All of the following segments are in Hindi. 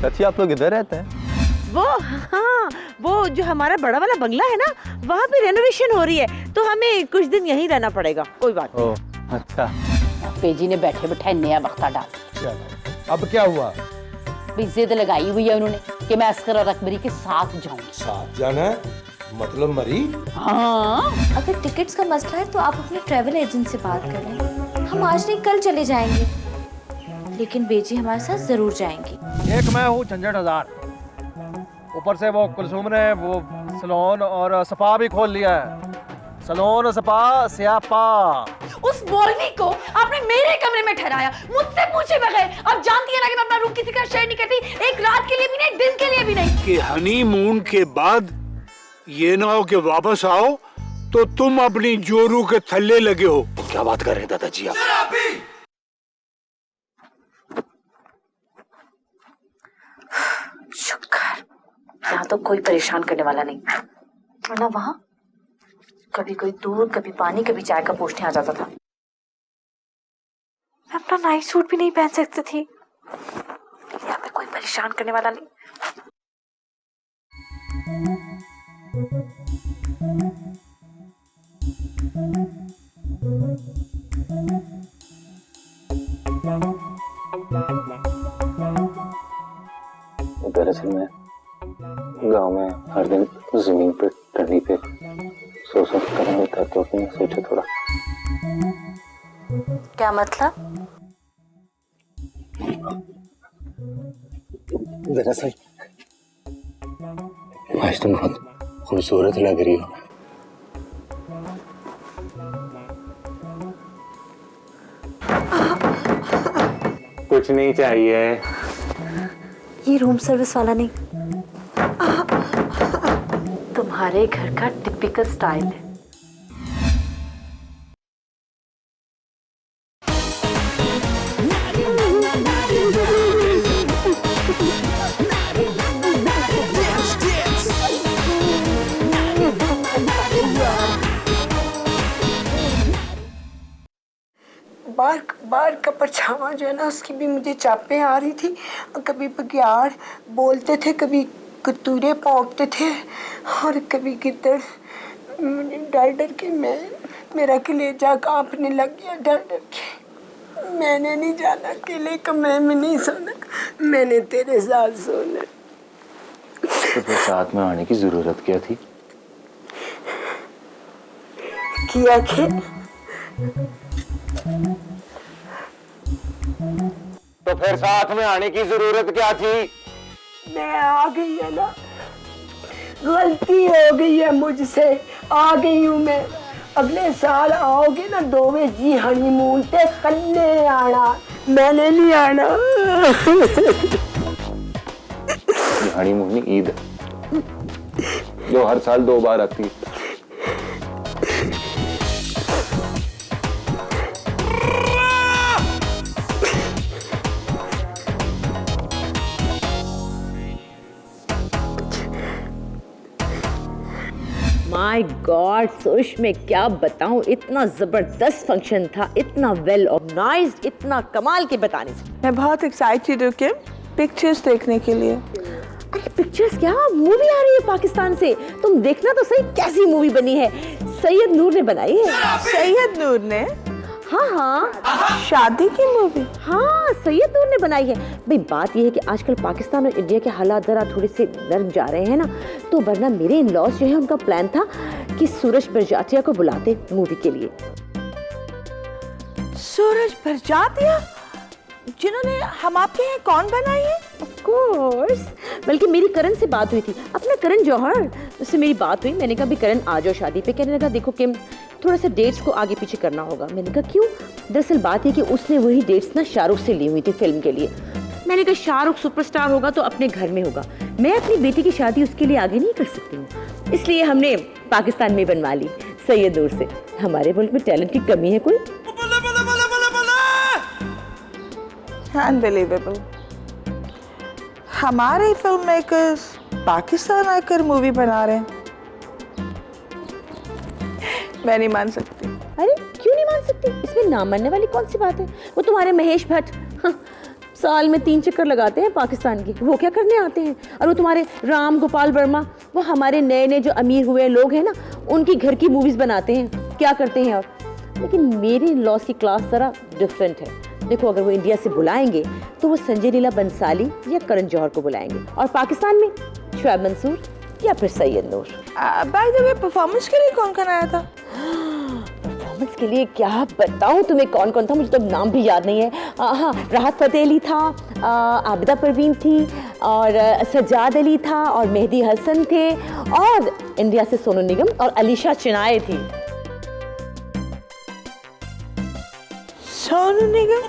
चाची आप लोग इधर रहते हैं? वो हाँ, वो जो हमारा बड़ा वाला बंगला है ना, वहाँ पे रेनोवेशन हो रही है, तो हमें कुछ दिन यहीं रहना पड़ेगा। कोई बात नहीं। अच्छा। पेजी ने बैठे बैठे नया वक्ता डाल। अब क्या हुआ? जिद लगाई हुई है उन्होंने कि मैं अस्कर और अकबरी के साथ जाऊंगी। साथ जाना है मतलब मरी? हाँ। अगर टिकट्स का मसला है तो आप अपने ट्रैवल एजेंट से बात कर लें। हम आज नहीं कल चले जाएंगे, लेकिन बेजी हमारे साथ जरूर जाएंगी। एक मैं हूँ झंझट हजार, ऊपर से वो कुलसुम ने वो सलोन और स्पा भी खोल लिया है। सलोन स्पा स्यापा। उस मौलवी को आपने मेरे कमरे में ठहराया, मुझसे पूछे बगैर। अब जानती है ना कि मैं अपना रूम किसी का शेयर नहीं करती, एक रात के लिए भी नहीं, एक दिन के लिए भी नहीं। कि हनीमून के बाद ये ना हो कि वापस आओ तो तुम अपनी जोरू के थल्ले लगे हो। क्या बात कर रहे हैं दादाजी आप? शुक्र यहाँ तो कोई परेशान करने वाला नहीं, वरना वहां कभी कोई दूध, कभी पानी, कभी चाय का पूछने आ जाता था। मैं अपना नाइट सूट भी नहीं पहन सकती थी। यहाँ पे कोई परेशान करने वाला नहीं। दरअसल मैं गांव में हर दिन जमीन पे टंडी पे सो कर लेता, तो अपने सोचा थोड़ा। क्या मतलब? दरअसल आज तुम बहुत खूबसूरत लग रही हो। कुछ नहीं चाहिए। ये रूम सर्विस वाला नहीं, तुम्हारे घर का टिपिकल स्टाइल है। बार का परछावा जो है ना, उसकी भी मुझे चापें आ रही थी। कभी बघियाड़ बोलते थे, कभी कतूरे पौंकते थे और कभी गिद्दड़। मुझे डर डर के मेरा कलेजा कांपने लग गया। डर डर के मैंने नहीं जाना, अकेले कमरे में नहीं सोना, मैंने तेरे साथ सोना। तो फिर साथ में आने की जरूरत क्या थी? किया के तो फिर साथ में आने की जरूरत क्या थी? मैं आ गई है ना, गलती हो गई है मुझसे, आ गई हूँ मैं। अगले साल आओगे ना दोवे जी हनीमून पे, कन्ने आना, मैंने नहीं आना। हनीमून नहीं, ईद जो हर साल 2 बार आती है। माय गॉड सोश, में क्या बताऊं, इतना जबरदस्त फंक्शन था, इतना वेल ऑर्गेनाइज्ड, इतना कमाल के बताने से। मैं बहुत एक्साइटेड हूँ कि पिक्चर्स देखने के लिए। अरे पिक्चर्स क्या, मूवी आ रही है पाकिस्तान से, तुम देखना तो सही कैसी मूवी बनी है। सैयद नूर ने बनाई है। सैयद नूर ने? हाँ हाँ, शादी की मूवी? हाँ, सैयद नूर ने बनाई है। भाई बात यह है कि आजकल पाकिस्तान और इंडिया के हालात जरा थोड़े से नरम जा रहे हैं ना, तो वरना मेरे इन लॉज जो है उनका प्लान था कि सूरज बरजातिया को बुलाते मूवी के लिए। सूरज बरजातिया जिन्होंने हम आपके हैं कौन बनाई है? ऑफ कोर्स, बल्कि मेरी करण से बात हुई थी, अपना करण जौहर, उससे मेरी बात हुई। मैंने कहा भी करण आ जाओ शादी पे। कहने लगा देखो किम, थोड़ा सा डेट्स को आगे पीछे करना होगा। मैंने कहा क्यों? दरअसल बात है कि उसने वही डेट्स ना शाहरुख से ली हुई थी फिल्म के लिए। मैंने कहा शाहरुख सुपरस्टार होगा तो अपने घर में होगा, मैं अपनी बेटी की शादी उसके लिए आगे नहीं कर सकती हूँ, इसलिए हमने पाकिस्तान में बनवा ली सैयद नूर से। हमारे मुल्क में टैलेंट की कमी है कोई? अनबिलीवेबल, हमारे फिल्म मेकर्स पाकिस्तान आकर मूवी बना रहे हैं। मैं नहीं मान सकती। अरे क्यों नहीं मान सकती? इसमें ना मानने वाली कौन सी बात है? वो तुम्हारे महेश भट्ट, साल में 3 चक्कर लगाते हैं पाकिस्तान के, वो क्या करने आते हैं? और वो तुम्हारे राम गोपाल वर्मा, वो हमारे नए नए जो अमीर हुए लोग हैं ना, उनकी घर की मूवीज़ बनाते हैं, क्या करते हैं। और लेकिन मेरे लॉस की क्लास ज़रा डिफरेंट है। देखो, अगर वो इंडिया से बुलाएंगे तो वो संजय लीला बंसाली या करण जौहर को बुलाएंगे, और पाकिस्तान में शुएब मंसूर या फिर सैयद नूर। बाय द वे, परफॉर्मेंस के लिए कौन कौन आया था? परफॉर्मेंस के लिए क्या बताऊं तुम्हें कौन कौन था, मुझे तो नाम भी याद नहीं है। हाँ, राहत फतेह अली था, आबिदा परवीन थी, और सज्जाद अली था, और मेहदी हसन थे, और इंडिया से सोनू निगम और अलीशा चिनाए थी। सोनू निगम?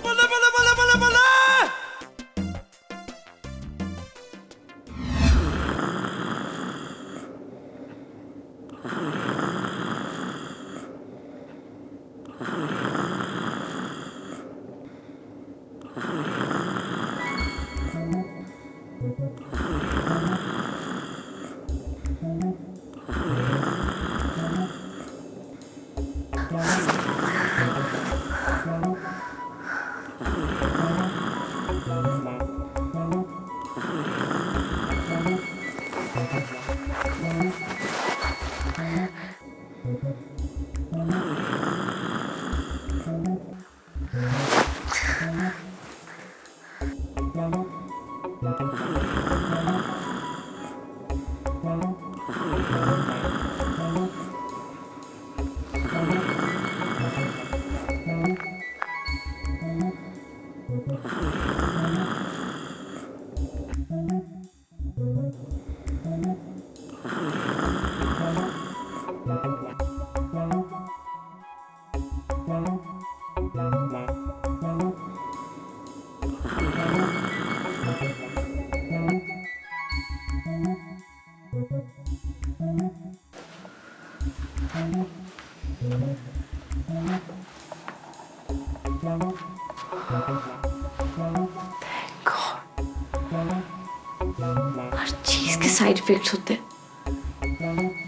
हर चीज के साइड इफेक्ट्स होते हैं।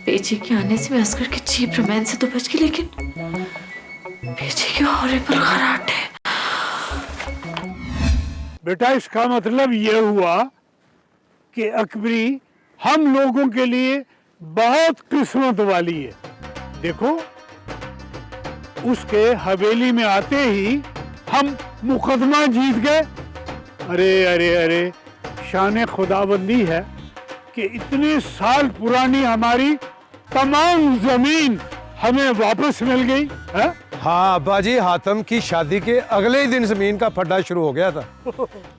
बेचे के आने से मैं असगर के चीप रोमांस से तो बच गई, लेकिन बेचे के हॉरिबल खराटे। बेटा, इसका मतलब ये हुआ कि अकबरी हम लोगों के लिए बहुत किस्मत वाली है। देखो, उसके हवेली में आते ही हम मुकदमा जीत गए। अरे अरे अरे, शान खुदाबंदी है कि इतने साल पुरानी हमारी तमाम जमीन हमें वापस मिल गई है। हाँ अब्बा जी, हातम की शादी के अगले ही दिन जमीन का फड्डा शुरू हो गया था,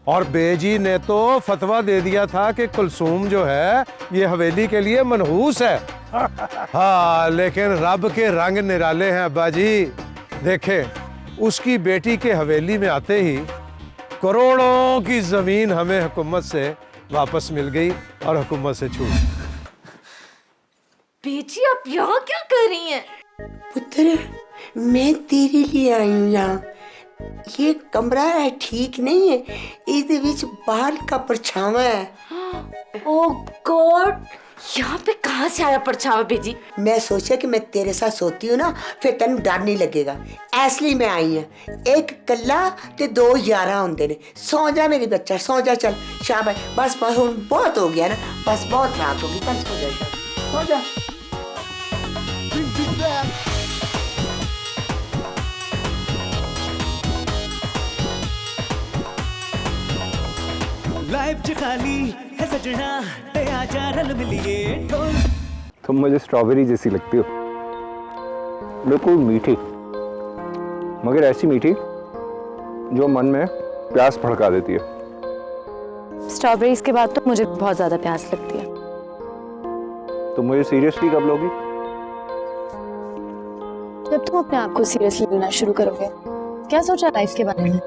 और बेजी ने तो फतवा दे दिया था कि कुलसूम जो है ये हवेली के लिए मनहूस है। हाँ, लेकिन रब के रंग निराले हैं अब्बा जी। देखे, उसकी बेटी के हवेली में आते ही करोड़ों की जमीन हमें हुकूमत से वापस मिल गई और हुकूमत से छूट। बेची, आप यहाँ क्या कर रही हैं? पुत्र, मैं तेरे लिए आई हूँ यहाँ। ये कमरा है ठीक नहीं है, इसके बीच बाल का परछावा है। ओह गॉड, यहाँ पे कहाँ से आया परछावा बेजी? मैं सोचा कि मैं तेरे साथ सोती हूँ ना, फिर तेन डर नहीं लगेगा, इसलिए मैं आई हूँ। एक कल्ला ते 2 यारा होंगे ने। सो जा मेरी बच्चा, सो जा, चल शाबाश। बस बस हुण बहुत हो गया ना, बस बहुत रात होगी, चल सो जा, सो जा। लाइफ च खाली है सजना, ते आजा रल मिलिए ढोल। तुम मुझे स्ट्रॉबेरी जैसी लगती हो, बिल्कुल मीठी, मगर ऐसी मीठी जो मन में प्यास भड़का देती है। स्ट्रॉबेरीज के बाद तो मुझे बहुत ज्यादा प्यास लगती है। तुम मुझे सीरियसली कब लोगी? जब तुम अपने आप को सीरियसली लेना शुरू करोगे। क्या सोचा लाइफ के बारे में?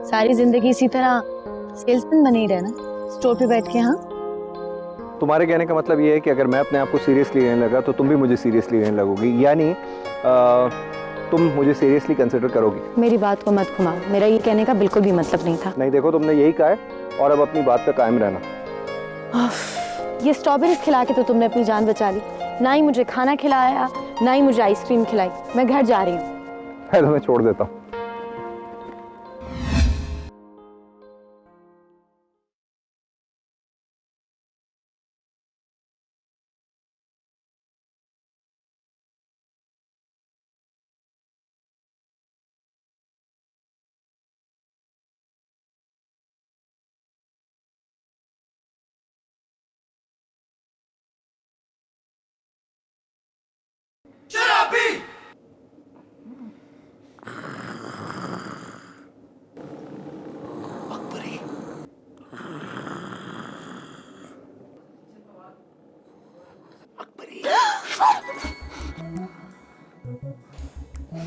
सारी जिंदगी इसी तरह सेल्समैन बने ही रहना, स्टोर पे बैठ के। हाँ, तुम्हारे कहने का मतलब ये है कि अगर मैं अपने आप को सीरियसली लेने लगा तो तुम भी मुझे सीरियसली लेने लगोगी, यानी तुम मुझे सीरियसली कंसिडर करोगी। मेरी बात को मत घुमाओ, मेरा ये कहने का बिल्कुल भी मतलब नहीं था। नहीं, देखो, तुमने यही कहा है और अब अपनी बात पे कायम रहना। ये स्ट्रॉबेरीज खिला के तो तुमने अपनी जान बचा ली, ना ही मुझे खाना खिलाया, ना ही मुझे आइसक्रीम खिलाई। मैं घर जा रही हूँ। मैं तुम्हें छोड़ देता हूँ। इतनी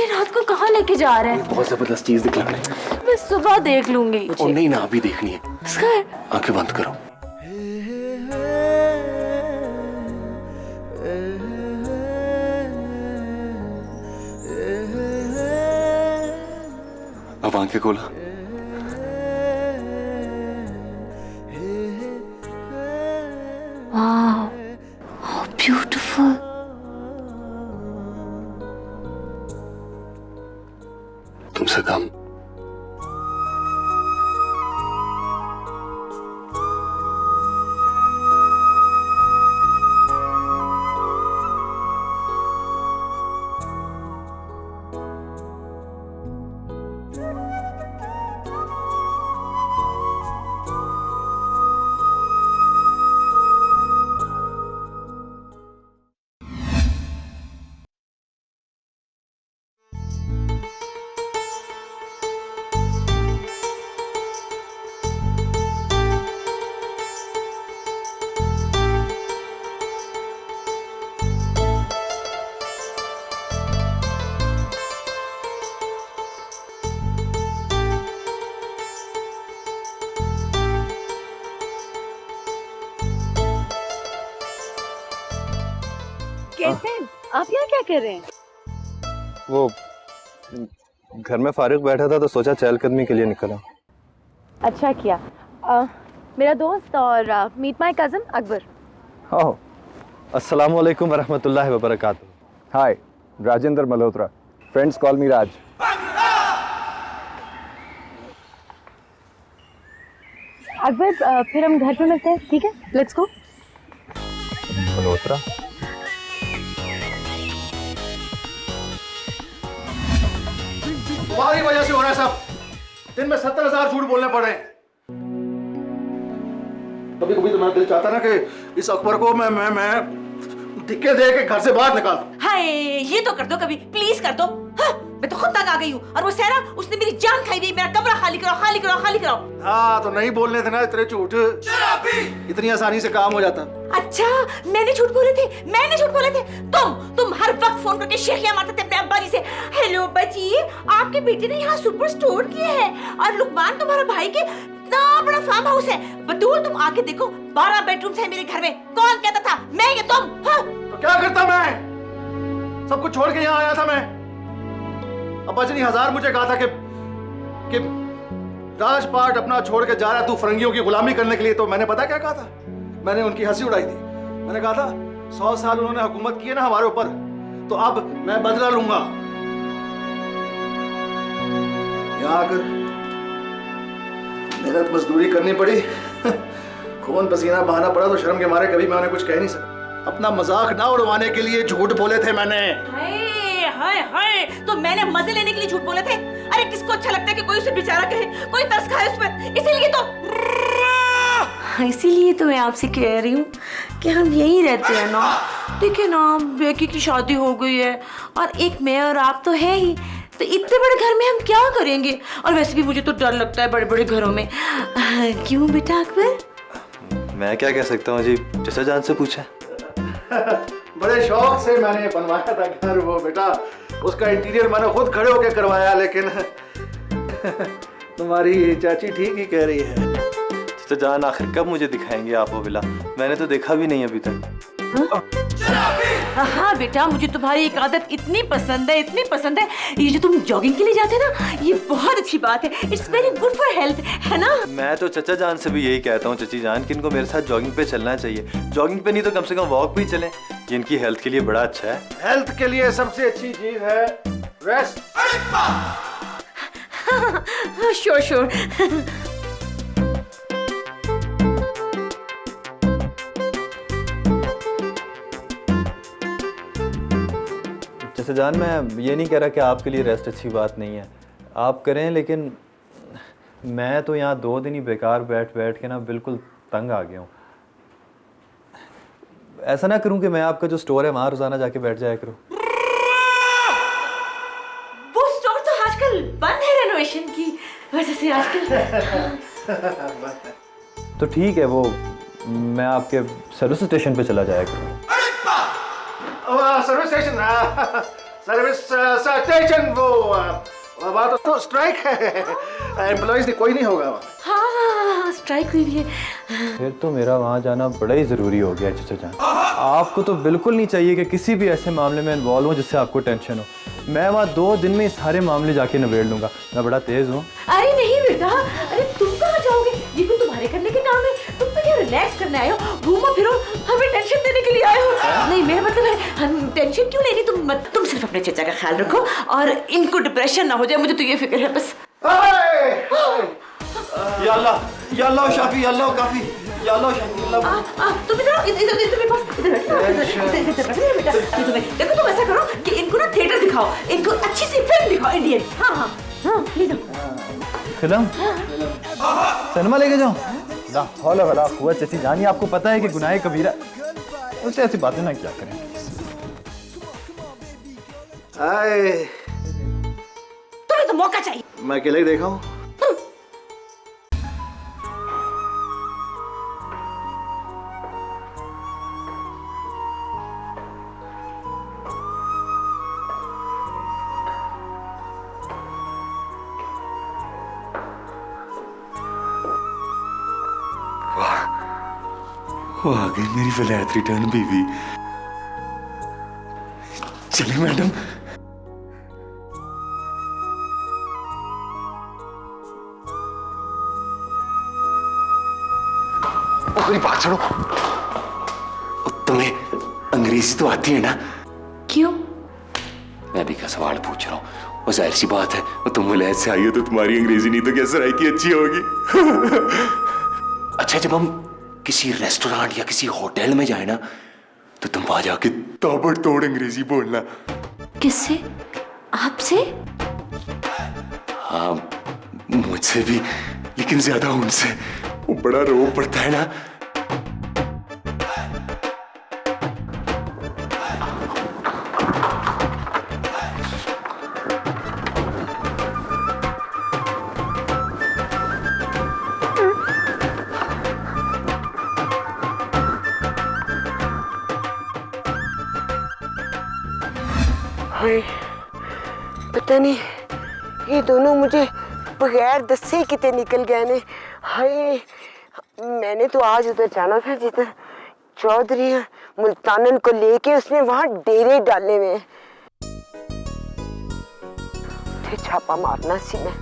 रात को कहाँ लेके जा रहे हैं? बहुत जबरदस्त चीज दिखला रहे हैं। मैं सुबह देख लूंगी। और नहीं ना, अभी देखनी है। स्कार, आंखें बंद करो। अब आंखें खोला। वाह, हाउ ब्यूटीफुल। तुमसे कम कैसे? आप यहाँ क्या कर रहे हैं? वो घर में फारिग बैठा था तो सोचा चहलकदमी के लिए निकला। अच्छा किया। मेरा दोस्त और meet my cousin Akbar. Oh, अस्सलाम वालेकुम वरहमतुल्लाहि वबरकातुहू। Hi, Rajendra Malhotra. Friends call me Raj. Akbar, फिर हम घर पे मिलते हैं, ठीक है? Let's go. मल्होत्रा? तुम्हारी वजह से हो रहा है सब। दिन में 70,000 झूठ बोलने पड़े। कभी कभी तो मेरा दिल चाहता ना कि इस अकबर को मैं धिक्के दे के घर से बाहर निकाल दूं। हाय, ये तो कर दो कभी, प्लीज कर दो। हाँ, मैं तो खुद तंग आ गई हूँ। और वो सहरा, उसने मेरी जान खाई हुई। मेरा कमरा खाली कराओ, खाली कराओ, खाली कराओ। हाँ, तो नहीं बोलने थे ना इतने झूठ। इतनी आसानी से काम हो जाता। अच्छा, मैंने झूठ बोले थे? मैंने झूठ बोले थे? तुम हर वक्त फोन करके शेखियां मारते थे अपने अब्बा जी से। हेलो बच्ची, आपके बेटे ने यहाँ सुपर स्टोर किया है और लुकमान तुम्हारा भाई के इतना बड़ा फार्म हाउस है। बतूल, तुम आके देखो, 12 बेडरूम्स है मेरे घर में। कौन कहता था? मैं या तुम? हाँ? तो क्या करता मैं? सब कुछ छोड़ के यहाँ आया था मैं। अब्बा जी ने 1000 मुझे कहा था कि राजपाट अपना छोड़ के जा रहा है तू फरंगियों की गुलामी करने के लिए। तो मैंने पता क्या कहा था? मैंने उनकी हंसी उड़ाई थी। मैंने कहा था 100 साल उन्होंने हुकूमत की है ना हमारे ऊपर, तो अब मैं बदला लूंगा। यहाँ आकर मेहनत मजदूरी करनी पड़ी, खून पसीना बहाना पड़ा, तो शर्म के मारे कभी मैं उन्हें कुछ कह नहीं सकता। अपना मजाक ना उड़वाने के लिए झूठ बोले थे मैंने। हाय हाय हाय, तो मैंने मजे लेने के लिए झूठ बोले थे? अरे किसको अच्छा लगता है कि कोई उसे बेचारा कहे, कोई तरस खाए उस पर? इसीलिए तो मैं आपसे कह रही हूँ कि हम यहीं रहते हैं ना। देखिए ना, बेकी की शादी हो गई है और एक मैं और आप तो है ही, तो इतने बड़े घर में हम क्या करेंगे? और वैसे भी मुझे तो डर लगता है बड़े बड़े घरों में। क्यों बेटा अकबर? मैं क्या कह सकता हूँ जी, चचा जान से पूछा। बड़े शौक से मैंने बनवाया था घर वो बेटा, उसका इंटीरियर मैंने खुद खड़े होकर करवाया, लेकिन तुम्हारी चाची ठीक ही कह रही है। चचा जान आखिर कब मुझे दिखाएंगे आप वो विला? मैंने तो देखा भी नहीं अभी तक। हाँ बेटा, मुझे तुम्हारी एक आदत इतनी पसंद है, इतनी पसंद है। ये जो तुम जॉगिंग के लिए जाते हो ना, ये बहुत अच्छी बात है। It's very good for health, है ना? मैं तो चचा जान से भी यही कहता हूँ चची जान कि इनको मेरे साथ जॉगिंग पे चलना चाहिए। जॉगिंग पे नहीं तो कम से कम वॉक पे चलें, ये इनकी हेल्थ के लिए बड़ा अच्छा है। हेल्थ के लिए सबसे अच्छी चीज है रेस्ट। Sure sure. चचा जान, मैं ये नहीं कह रहा कि आपके लिए रेस्ट अच्छी बात नहीं है, आप करें, लेकिन मैं तो यहाँ 2 दिन ही बेकार बैठ बैठ के ना बिल्कुल तंग आ गया हूँ। ऐसा ना करूँ कि मैं आपका जो स्टोर है वहाँ रोजाना जाके बैठ जाया करूँ। वो स्टोर तो आजकल बंद है रेनोवेशन की वजह से आजकल। तो ठीक है, वो मैं आपके सर्विस स्टेशन पे चला जाया करूँ। सर्विस स्टेशन, सर्विस स्टेशन, वो बात तो स्ट्राइक है, एम्प्लॉइज कोई नहीं होगा वहाँ। हाँ, स्ट्राइक हुई है। फिर तो मेरा वहाँ जाना बड़ा ही ज़रूरी हो गया चचा जान। आपको तो बिल्कुल नहीं चाहिए कि किसी भी ऐसे मामले में इन्वॉल्व हो जिससे आपको टेंशन हो। मैं वहाँ 2 दिन में सारे मामले जाके निबेड़ लूँगा, मैं बड़ा तेज़ हूँ। अरे नहीं बेटा, अरे तुम कहाँ जाओगे? ये तो तुम्हारे करने के काम है। तुम तो यहाँ रिलैक्स करने आए हो, घूमो फिरो, हमें टेंशन देने के लिए आए हो। नहीं, मेरा मतलब है हम टेंशन क्यों लेनी, तुम सिर्फ अपने चचा का ख्याल रखो और इनको डिप्रेशन ना हो जाए, मुझे तो ये फिक्र है बस। या अल्लाह शाफी, या अल्लाह काफी, या अल्लाह शाफी, अल्लाह। तुम इधर मेरे पास इधर बेटा। देखो तुम ऐसा करो कि इनको ना थिएटर दिखाओ, इनको अच्छी सी फिल्म दिखाओ इंडियन। हाँ ले जाओ फिल्म, सिनेमा लेके जाओ। ला हौल वला कुव्वत चची जानी, आपको पता है कि गुनाह कबीरा, उससे ऐसी बातें ना क्या करें। तुम्हें तो मौका चाहिए। मैं अकेले ही देखा हूँ। वो आ गई मेरी वलायत रिटर्न बीवी। चले मैडम। मेरी बात सुनो, तुम्हें अंग्रेजी तो आती है ना? क्यों? मैं भी क्या सवाल पूछ रहा हूँ, वो जाहिर सी बात है, वो तुम वलायत से आई हो तो तुम्हारी अंग्रेजी नहीं तो क्या सराय की अच्छी होगी। अच्छा, जब हम किसी रेस्टोरेंट या किसी होटल में जाए ना तो तुम वहां जाके ताबड़तोड़ अंग्रेजी बोलना। किससे? आपसे? हाँ, मुझसे भी, लेकिन ज्यादा उनसे। वो बड़ा रोब पड़ता है ना। पता नहीं ये दोनों मुझे बगैर दसे ही कितने निकल गए ने। हाय, मैंने तो आज उधर जाना था जिधर चौधरी मुल्तानन को लेके उसने वहां डेरे डाले हुए, फिर छापा मारना सी मैं।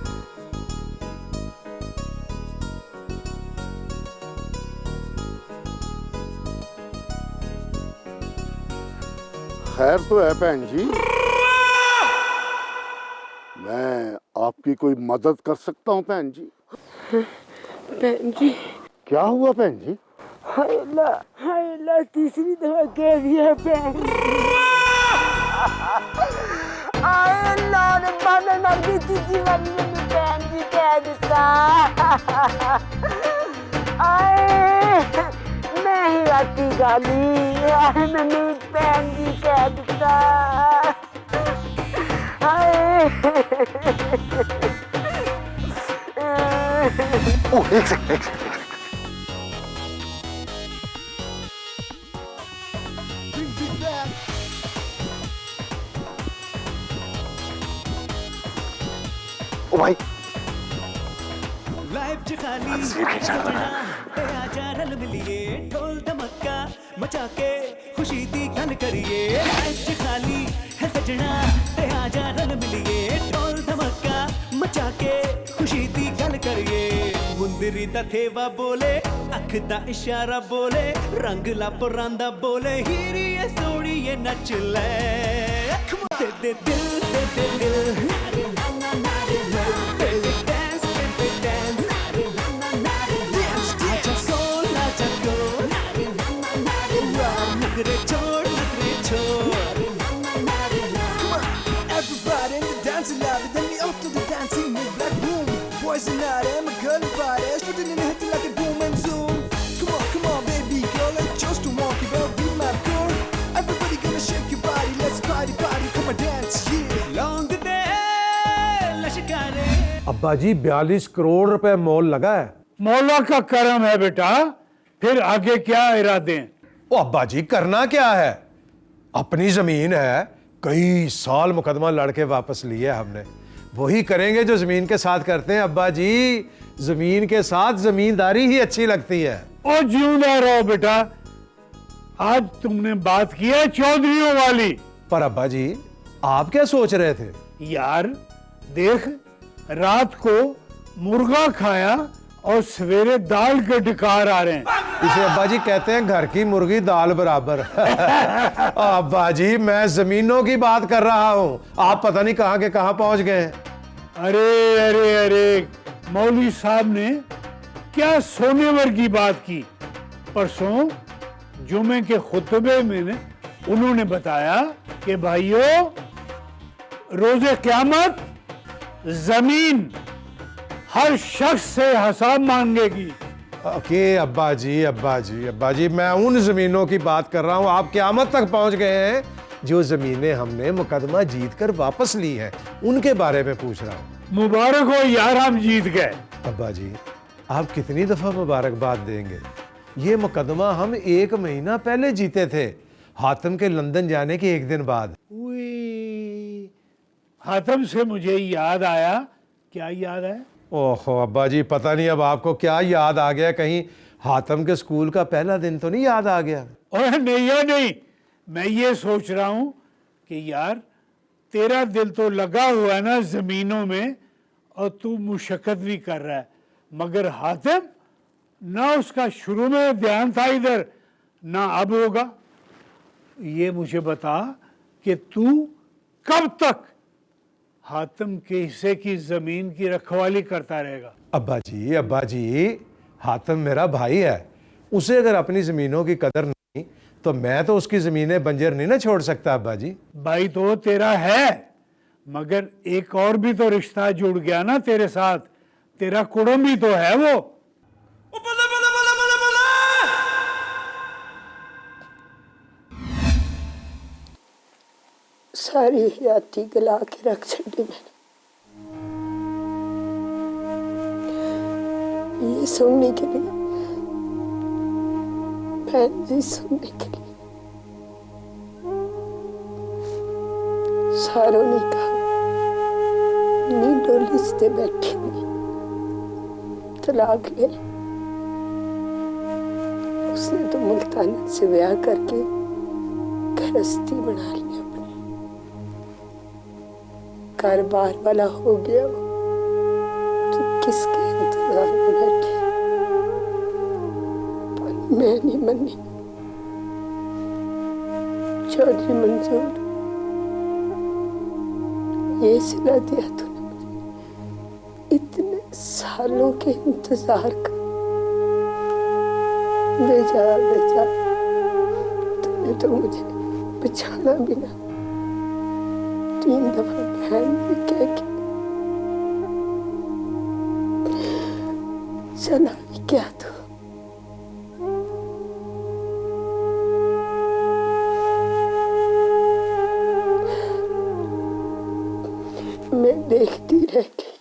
खैर तो है बहन जी, मैं आपकी कोई मदद कर सकता हूँ बहन जी? बहन जी। क्या हुआ बहन जी? हाय अल्लाह, तीसरी दफा कह दिया बहन जी। हाय अल्लाह ने बाना ना की तीसरी बार मैंने बहन जी कह दिया। आए मैं ही आती गाली, मैंने बहन जी कह दिया। एक सेकंड। ओ भाई, लाइफ च खाली सजना ते आजा रल मिलिए ढोल धमक्का मचा के खुशी दी गल करिए अज खाली है सजना ते आजा रल मिलिए ढोल धमाका मचा के खुशी दी गल करिए मुंदरी दा थेवा बोले अख दा इशारा बोले रंग ला परांदा बोले हीरी ये सोड़ी ये नच ले अख दे दे दिल दे दे दिल Everybody in the dancing lobby, then we off to the dancing with black boom. Boys and I, I'm a girl body, shooting in the head like a boom and zoom. Come on, baby girl, let's just to walk it out, be my girl. Everybody gonna shake your body, let's party, come on dance, yeah. Long day, लश्कारे अब्बा जी 42 करोड़ रुपए मोल लगा है। मौला का करम है बेटा, फिर आगे क्या इरादे हैं? ओ अब्बा जी करना क्या है, अपनी जमीन है, कई साल मुकदमा लड़के वापस लिए हमने, वही करेंगे जो जमीन के साथ करते हैं। अब्बा जी जमीन के साथ जमींदारी ही अच्छी लगती है। ओ जिंदा रहो बेटा, आज तुमने बात की है चौधरियों वाली। पर अब्बा जी आप क्या सोच रहे थे? यार देख, रात को मुर्गा खाया और सवेरे दाल के ढिकार आ रहे हैं। इसे अब्बा जी कहते हैं घर की मुर्गी दाल बराबर। अब्बा जी मैं जमीनों की बात कर रहा हूँ, आप पता नहीं कहाँ के कहाँ पहुंच गए हैं। अरे अरे अरे, मौलवी साहब ने क्या सोनेवर की बात की। परसों जुमे के खुतबे में उन्होंने बताया कि भाइयों रोजे क़यामत जमीन हर शख्स से हिसाब मांगेगी। ओके अब्बा जी मैं उन जमीनों की बात कर रहा हूँ, आप क़यामत तक पहुंच गए हैं, जो जमीनें हमने मुकदमा जीत कर वापस ली हैं, उनके बारे में पूछ रहा हूँ। मुबारक हो यार, हम जीत गए। अब्बा जी आप कितनी दफा मुबारकबाद देंगे, ये मुकदमा हम 1 महीना पहले जीते थे, हातिम के लंदन जाने के 1 दिन बाद। हातिम से मुझे याद आया। क्या याद है? ओहो अब्बा जी पता नहीं अब आपको क्या याद आ गया, कहीं हातिम के स्कूल का पहला दिन तो नहीं याद आ गया? और नहीं, मैं ये सोच रहा हूं कि यार तेरा दिल तो लगा हुआ है ना जमीनों में, और तू मुशक्कत भी कर रहा है, मगर हातिम ना उसका शुरू में ध्यान था इधर, ना अब होगा। ये मुझे बता कि तू कब तक हातिम के हिस्से की जमीन की रखवाली करता रहेगा? अब्बा जी हातिम मेरा भाई है, उसे अगर अपनी जमीनों की कदर नहीं तो मैं तो उसकी जमीनें बंजर नहीं ना छोड़ सकता। अब्बा जी भाई तो तेरा है, मगर एक और भी तो रिश्ता जुड़ गया ना तेरे साथ, तेरा कुड़म भी तो है वो। सारी हयाती गला के रख छड़ी मैंने, ये सुनने के लिए, बहन जी सुनने के लिए। सारों ने कहा नी डोली से बैठी हुई तलाक ले, उसने तो मुल्तान से ब्याह करके गृहस्थी बना लिया, कारोबार वाला हो गया, तो किसके इंतजार में बैठी। पर मैं नहीं मनी। चौधरी मंजूर, ये सिला दिया तूने मुझे, इतने सालों के इंतजार का। बेजा तूने तो मुझे पहचाना भी ना, 3 दफा बहन भी कह के चला भी क्या तो। मैं देखती रह गई।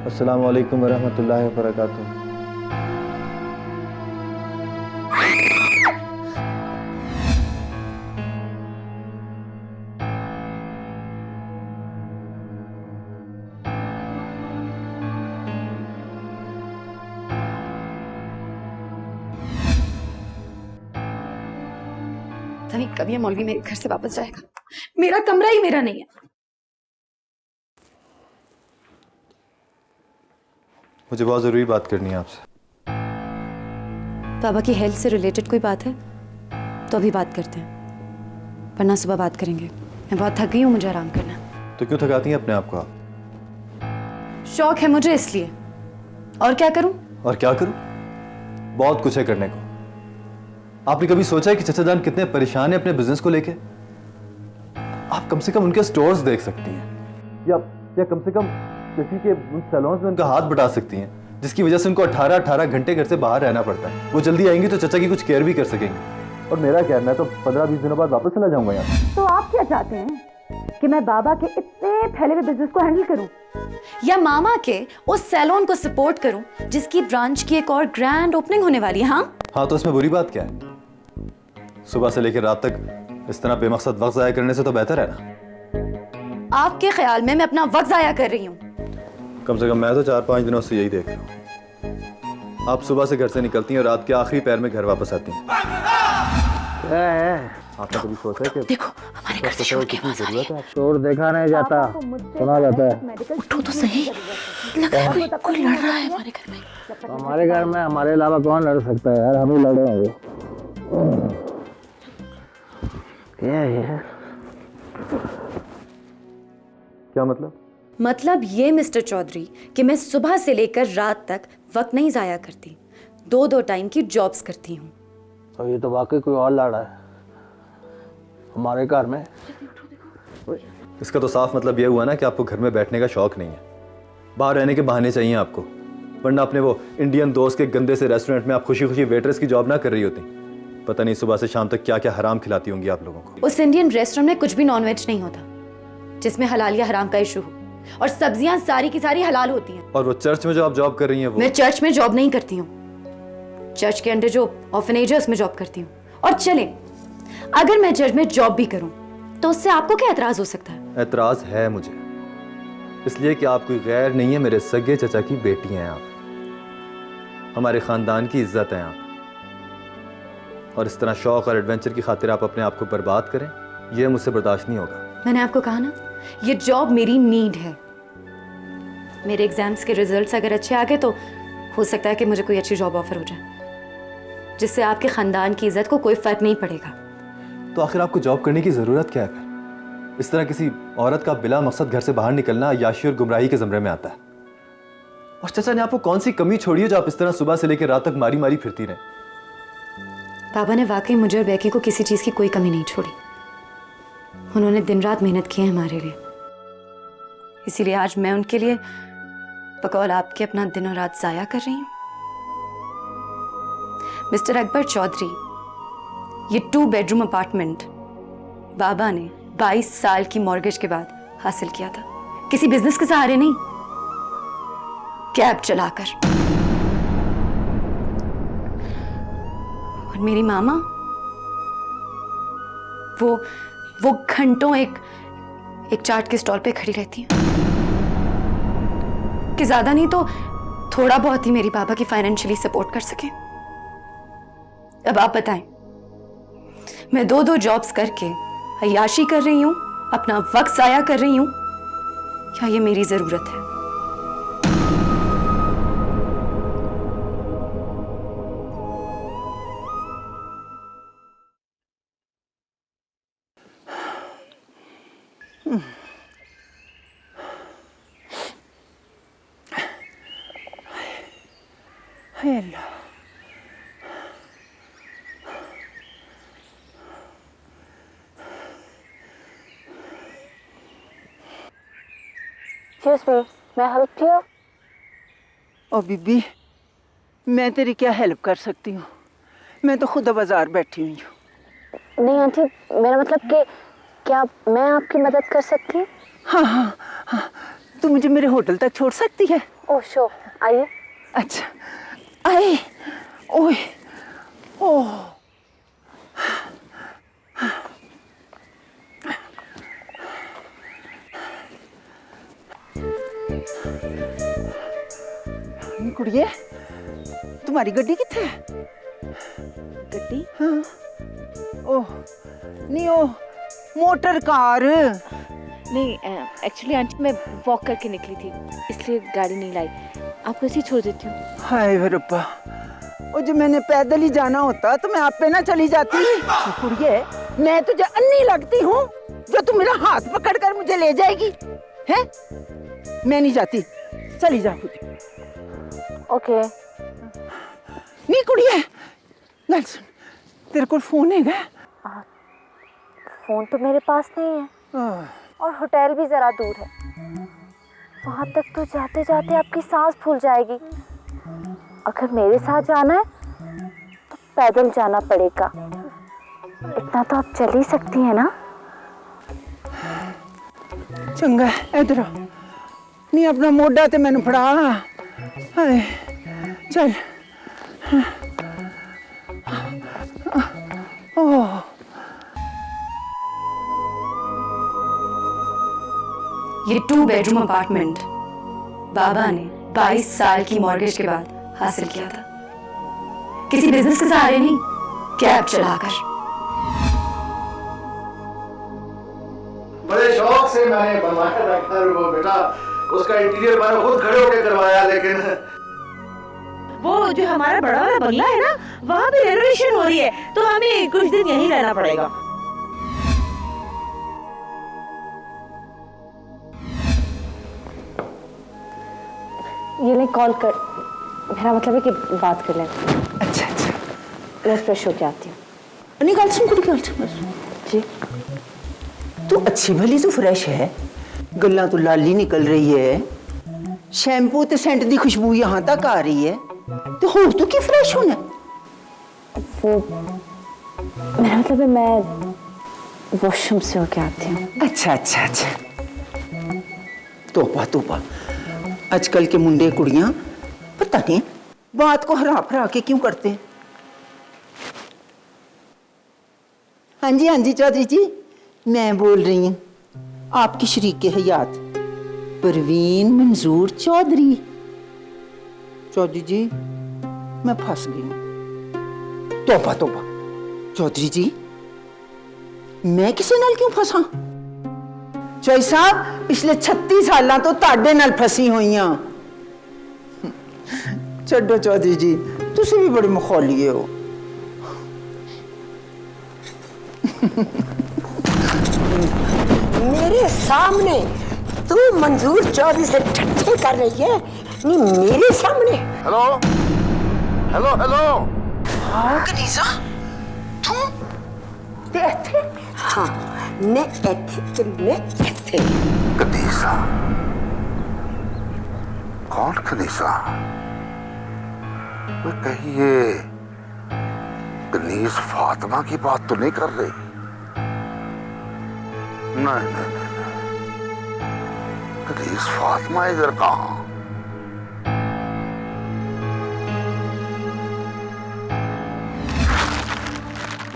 अस्सलाम वालेकुम वरहमतुल्लाहि वबरकातुहू। नहीं, कभी ये मौलवी मेरे घर से वापस जाएगा। मेरा कमरा ही मेरा नहीं है। मुझे बहुत ज़रूरी बात करनी है आपसे। बाबा की हेल्थ से रिलेटेड कोई बात है तो अभी बात करते हैं, वरना सुबह बात करेंगे। मैं बहुत थक गई हूँ, मुझे आराम करना है। तो क्यों थकाती हैं अपने आप को आप? शौक है मुझे इसलिए। और क्या करूँ? और क्या करूँ? बहुत कुछ है करने को। आपने कभी सोचा है कि चचा जान कितने परेशान हैं अपने बिजनेस को लेके? आप कम से कम उनके स्टोर्स देख सकती हैं, या कम से कम किसी के उन सैलून्स में उनका हाथ बटा सकती हैं, जिसकी वजह से उनको 18-18 घंटे घर से बाहर रहना पड़ता है। वो जल्दी आएंगी तो चचा की कुछ केयर भी कर सकेंगे। और मेरा क्या, मैं तो 15-20 दिनों बाद वापस चला जाऊंगा यहाँ। तो आप क्या चाहते हैं कि मैं बाबा के इतने फैले हुए बिजनेस को हैंडल करूं, या मामा के उस सैलून को सपोर्ट करूं जिसकी ब्रांच की एक और ग्रैंड ओपनिंग होने वाली है? हाँ, तो इसमें बुरी बात क्या है? सुबह से लेकर रात तक इस तरह बेमकसद वक्त जाया करने से तो बेहतर है ना। आपके ख्याल में मैं अपना वक्त जाया कर रही हूँ? कम से कम मैं तो 4-5 दिनों से यही देख रहा हूँ। आप सुबह से घर से निकलती हैं और रात के आखिरी पैर में घर वापस आती हैं। क्या है? आपने कभी सोचा है कि देखो हमारे घर से शोर की आवाज आ रही है। शोर देखा नहीं जाता, सुना जाता है। उठो तो सही, लगा है कोई लड़ रहा है हमारे घर में। हमारे घर में हमारे अलावा कौन लड़ सकता है यार? हम ही लड़ेंगे। क्या है? क्या मतलब? मतलब ये मिस्टर चौधरी कि मैं सुबह से लेकर रात तक वक्त नहीं जाया करती, 2-2 टाइम की जॉब्स करती हूँ। तो ये तो वाकई कोई और लड़ा है हमारे घर में। इसका तो साफ मतलब ये हुआ ना कि आपको घर में बैठने का शौक नहीं है, बाहर रहने के बहाने चाहिए आपको, वरना अपने वो इंडियन दोस्त के गंदे से रेस्टोरेंट में आप खुशी खुशी वेटरेस की जॉब ना कर रही होती। पता नहीं सुबह से शाम तक क्या क्या हराम खिलाती होंगी आप लोगों को। उस इंडियन रेस्टोरेंट में कुछ भी नॉनवेज नहीं होता जिसमें हलाल या हराम का इशू हो, और सब्जियां सारी की सारी हलाल होती हैं। और वो चर्च में जो आप जॉब कर रही हैं वो? मैं चर्च में जॉब नहीं करती हूँ, चर्च के अंडर जो ऑर्फनेज है उसमें जॉब करती हूँ। और चले, अगर मैं चर्च में जॉब भी करूँ तो उससे आपको क्या एतराज हो सकता है? एतराज है मुझे, इसलिए कि आप कोई गैर नहीं है, मेरे सगे चचा की बेटी हैं आप, हमारे खानदान की इज्जत है आप। और इस तरह शौक और एडवेंचर की खातिर आप अपने आप को बर्बाद करें, यह मुझसे बर्दाश्त नहीं होगा। मैंने आपको कहा ना, ये जॉब मेरी नीड है। मेरे एग्जाम्स के रिजल्ट्स अगर अच्छे आ गए तो हो सकता है कि मुझे कोई अच्छी जॉब ऑफर हो जाए, जिससे आपके खानदान की इज्जत को कोई फर्क नहीं पड़ेगा। तो आखिर आपको जॉब करने की जरूरत क्या है फिर? इस तरह किसी औरत का बिला मकसद घर से बाहर निकलना याशी और गुमराही के ज़मरे में आता है। और चचा ने आपको कौन सी कमी छोड़ी है जो आप इस तरह सुबह से लेकर रात तक मारी मारी फिरती रहे? बाबा ने वाकई मुझे और बेकी को किसी चीज़ की कोई कमी नहीं छोड़ी। उन्होंने दिन रात मेहनत की है हमारे लिए, इसीलिए आज मैं उनके लिए बकौल आपके अपना दिन और रात जाया कर रही हूँ। मिस्टर अकबर चौधरी, ये 2 बेडरूम अपार्टमेंट बाबा ने 22 साल की मॉर्गेज के बाद हासिल किया था, किसी बिजनेस के सहारे नहीं, कैब चलाकर। और मेरी मामा, वो घंटों एक चाट के स्टॉल पे खड़ी रहती हैं कि ज्यादा नहीं तो थोड़ा बहुत ही मेरी बाबा की फाइनेंशियली सपोर्ट कर सके। अब आप बताएं, मैं 2-2 जॉब्स करके अय्याशी कर रही हूं, अपना वक्त जाया कर रही हूं, या ये मेरी जरूरत है? हेलो, मैं हेल्प किया? ओ बीबी, मैं तेरी क्या हेल्प कर सकती हूँ? मैं तो खुद बाजार बैठी हुई हूँ। नहीं आंटी, मेरा मतलब कि क्या मैं आपकी मदद कर सकती हूँ? हाँ हाँ हाँ, तू मुझे मेरे होटल तक छोड़ सकती है? ओह शो, आइए। अच्छा आए। ओए ओह कुड़िए, तुम्हारी गड्डी किथे है? गड्डी? हाँ। ओह नहीं, ओ मोटर कार। नहीं, एक्चुअली आंटी मैं वॉक करके निकली थी, इसलिए गाड़ी नहीं लाई। आपको ऐसे ही छोड़ देती हूँ। हाय वे रब्बा, और जो मैंने पैदल ही जाना होता तो मैं आप पे ना चली जाती। कुड़िए, मैं तुझे अन्नी लगती हूँ जो तू मेरा हाथ पकड़ कर मुझे ले जाएगी? हैं? मैं नहीं जाती, चली जा खुद। ओके। नहीं कुड़िए, गल सुन, तेरे को फोन है क्या? फोन तो मेरे पास नहीं है, और होटल भी जरा दूर है। वहां तक तो जाते जाते आपकी सांस फूल जाएगी। अगर मेरे साथ जाना है तो पैदल जाना पड़ेगा। इतना तो आप चल ही सकती हैं ना? चंगा इधर नहीं, अपना मोढा ते मैनू फड़ा। हाय चल। ओह ये 2 बेडरूम अपार्टमेंट बाबा ने 22 साल की मॉर्गेज के बाद हासिल किया था, किसी बिजनेस के सहारे नहीं, कैब चलाकर। बड़े शौक से मैंने बनवाया था घर, वो बेटा उसका इंटीरियर मैंने खुद खड़े होकर करवाया, लेकिन वो जो हमारा बड़ा वाला बंगला है ना, वहाँ पे रेनोवेशन हो रही है, तो हमें कुछ दिन यहीं रहना पड़ेगा। ये नहीं, कॉल कर, मेरा मतलब है कि बात कर लें। अच्छा अच्छा, मैं फ्रेश होके आती हूँ। नहीं गल सुन, कुड़ी गल सुन जी। तू अच्छी भली तू फ्रेश है, गल्ला तो लाली निकल रही है, शैम्पू ते सेंट दी खुशबू यहाँ तक आ रही है, तो हो तू की फ्रेश होना? वो मेरा मतलब है मैं वॉशरूम से होके आती हूँ। अच्छा अच्छा अच्छा, तोपा तोपा, आजकल के मुंडे कुड़ियां पता नहीं बात को हरा फरा के क्यों करते हैं। हाँ जी चौधरी जी, मैं बोल रही हूँ आपकी शरीके हयात परवीन मंजूर चौधरी। चौधरी जी मैं फंस गई हूँ। तोबा तोबा, चौधरी जी मैं किसी नाल क्यों फंसा? चौधरी साहब पिछले 36 साल तो ताड़े नाल फसी हुई हाँ। छड्डो चौधरी जी, तुसी भी बड़े मखौलिए हो। मेरे सामने तू मंजूर चौधरी से ठट्ठे कर रही है? नहीं मेरे सामने। Hello hello hello. हाँ कनीज़ा, तू देखते? हाँ ने ऐथे ने ऐथे। कनीज़ा? कौन कनीज़ा? वो कहिए कनीज़ फातिमा की बात तो नहीं कर रही? नहीं नहीं नहीं, कनीज़ फातिमा इधर कहाँ?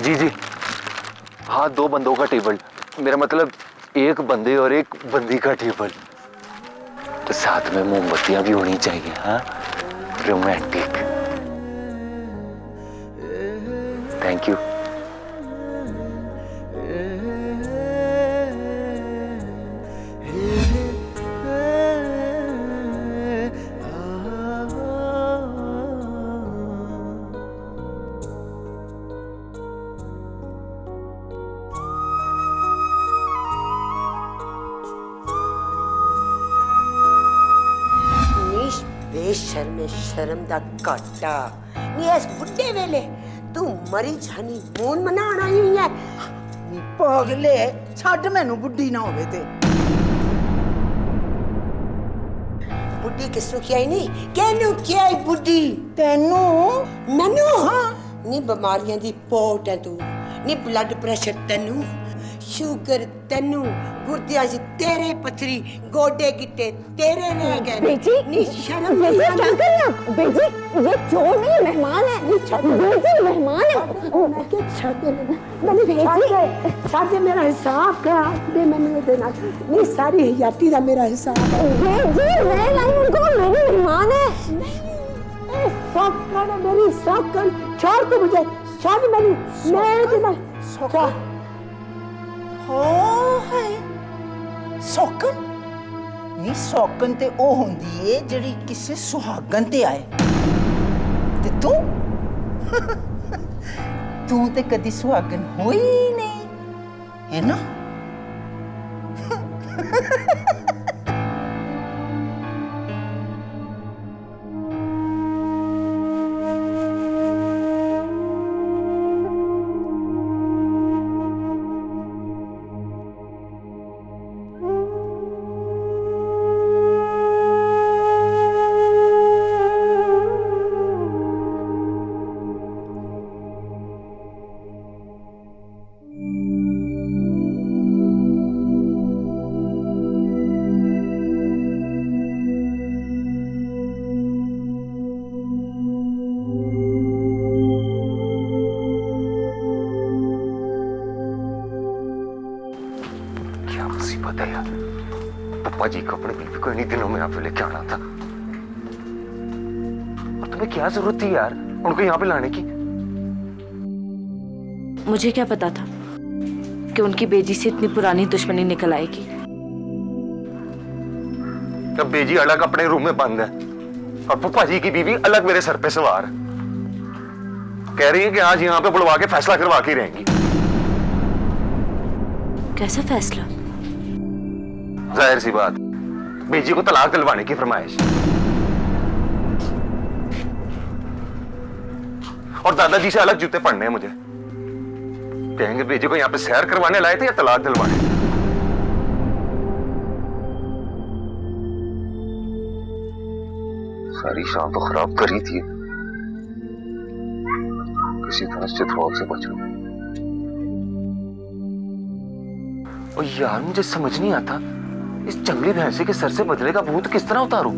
जी जी हाँ, 2 बंदों का टेबल, मेरा मतलब एक बंदे और एक बंदी का टेबल, तो साथ में मोमबत्तियां भी होनी चाहिए। हाँ, रोमांटिक। Thank you. बेशर्मे शर्म दा घाटा नहीं, इस बुढ़े वेले तू मरी जानी मून मनाना ही है। पागले छੱਡ मैनू बुढ़ी ना होवे ते। बुढ़ी किसनु किया नहीं, कहनु किया बुढ़ी तेनू? मैनू? हाँ नहीं, बीमारियां दी पोट है तू, नहीं ब्लड प्रेशर तेनू, शुगर तेनू गुर्दियां च तेरे पथरी गोडे गिट्टे तेरे रह गए बेटी नी शर्म बेटी क्या कर रही हैं बेटी ये चोर नहीं मेहमान है बेटी मेहमान है मैंने छाते मेरा हिसाब क्या दे मैंने देना नहीं सारी हयाती का मेरा हिसाब है बेटी मैं नहीं उनको मेरे मेहमान है नहीं सौकन मेरी सौकन छोड़ तू मुझे शादी मेरी मैं देना सौकन है सौकन नी सौकन ते ओ हुंदी है जेड़ी किसे सुहागन ते आए ते तू तू ते कदी सुहागन होई नहीं है ना मुसीबत है यार, पप्पा जी को अपने बीवी को इन्हीं दिनों में यहाँ पे लेके आना था। और तुम्हें क्या जरूरत थी यार उनको यहाँ पे लाने की? मुझे क्या पता था कि उनकी बेजी से इतनी पुरानी दुश्मनी निकल आएगी। अब बेजी अलग अपने रूम में बंद है और पप्पा जी की बीवी अलग मेरे सर पे सवार। कह रही है कि आज यहाँ पे बुलवा के फैसला करवा के रहेंगी। कैसा फैसला? जाहिर सी बात, बेजी को तलाक दिलवाने की फरमाइश। और दादाजी से अलग जूते पड़ने हैं मुझे। कहेंगे बेजी को यहाँ पे सैर करवाने लाए थे या तलाक दिलवाने। सारी शाम तो खराब कर ही थी, किसी तरह चित्रौक से बच लूं। और यार मुझे समझ नहीं आता इस जंगली भैंसे के सर से बदले का भूत किस तरह उतारूं।